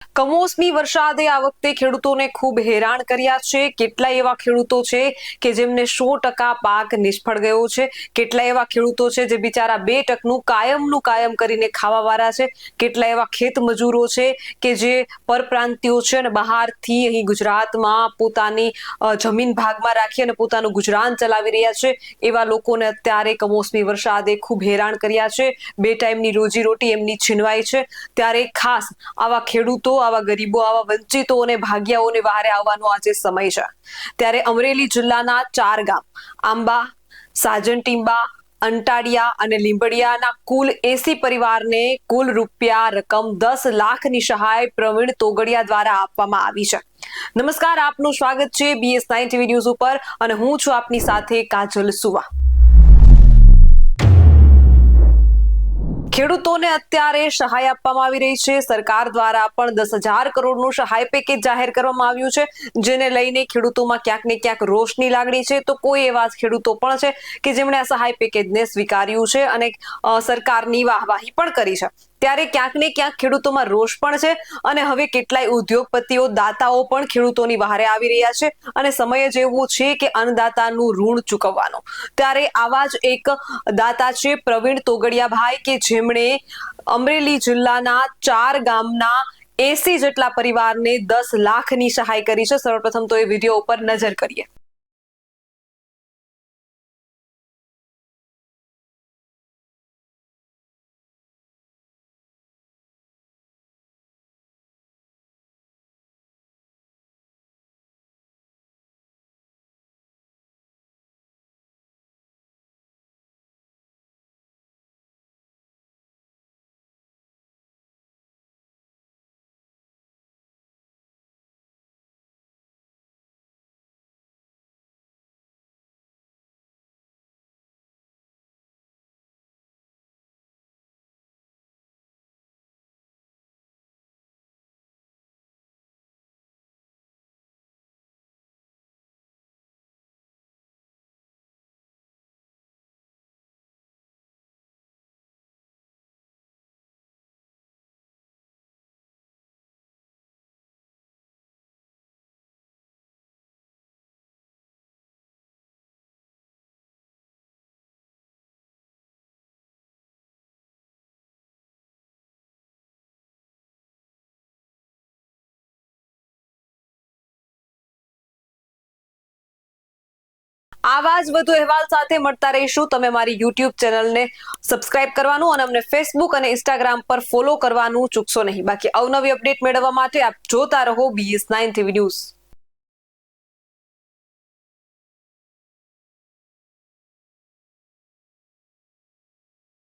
કમોસમી વરસાદે આ વખતે ખેડૂતોને ખૂબ હેરાન કર્યા છે। કેટલાય એવા ખેડૂતો છે કે જેમને 100% પાક નિષ્ફળ ગયો છે। કેટલાય એવા ખેડૂતો છે જે બિચારા 2% કાયમનું કાયમ કરીને ખાવાવાળા છે। કેટલાય એવા ખેત મજૂરો છે કે જે પરપ્રાંતિયો છે અને બહારથી અહીં ગુજરાતમાં પોતાની જમીન ભાગમાં રાખી અને પોતાનું ગુજરાન ચલાવી રહ્યા છે। એવા લોકોને અત્યારે કમોસમી વરસાદે ખૂબ હેરાન કર્યા છે। 2 ટાઈમની રોજીરોટી એમની છીનવાઈ છે। ત્યારે ખાસ આવા ખેડૂતો, આવા ગરીબો, આવા વંચિતો અને ભાગ્યાઓને વહારે આવવાનો આજે સમય છે। ત્યારે અમરેલી જિલ્લાના 4 ગામ આંબા, સાજનટીંબા, અંટાડિયા અને લીંબડિયાના કુલ 80 પરિવારને કુલ રકમ 10 લાખની સહાય પ્રવીણ તોગડિયા દ્વારા આપવામાં આવી છે। નમસ્કાર, આપનું સ્વાગત છે BS9 TV ન્યૂઝ ઉપર અને હું છું આપની સાથે કાજલ સુવા। ખેડૂતોને અત્યારે સહાય આપવામાં આવી રહી છે। સરકાર દ્વારા પણ 10,000 કરોડનું સહાય પેકેજ જાહેર કરવામાં આવ્યું છે, જેને લઈને ખેડૂતોમાં ક્યાંક ને ક્યાંક રોષની લાગણી છે। તો કોઈ એવા ખેડૂતો પણ છે કે જેમણે આ સહાય પેકેજને સ્વીકાર્યું છે અને સરકારની વાહવાહી પણ કરી છે। ત્યારે ક્યાંક ને ક્યાંક ખેડૂતોમાં રોષ પણ છે અને હવે કેટલાય ઉદ્યોગપતિઓ, દાતાઓ પણ ખેડૂતોની વહારે આવી રહ્યા છે અને સમય જ એવો છે કે અન્નદાતાનું ઋણ ચૂકવવાનો। ત્યારે આવા જ એક દાતા છે પ્રવીણ તોગડિયાભાઈ કે જેમણે અમરેલી જિલ્લાના 4 ગામના 80 જેટલા પરિવારને 10 લાખની સહાય કરી છે। સર્વપ્રથમ તો એ વિડીયો ઉપર નજર કરીએ। આવા જ વધુ અહેવાલ સાથે મળતા રહીશું। તમે મારી YouTube ચેનલને સબસ્ક્રાઇબ કરવાનું અને અમને Facebook અને Instagram પર ફોલો કરવાનું ચૂકશો નહીં। બાકી અવનવી અપડેટ મેળવવા માટે આપ જોતા રહો BS9 TV ન્યૂઝ।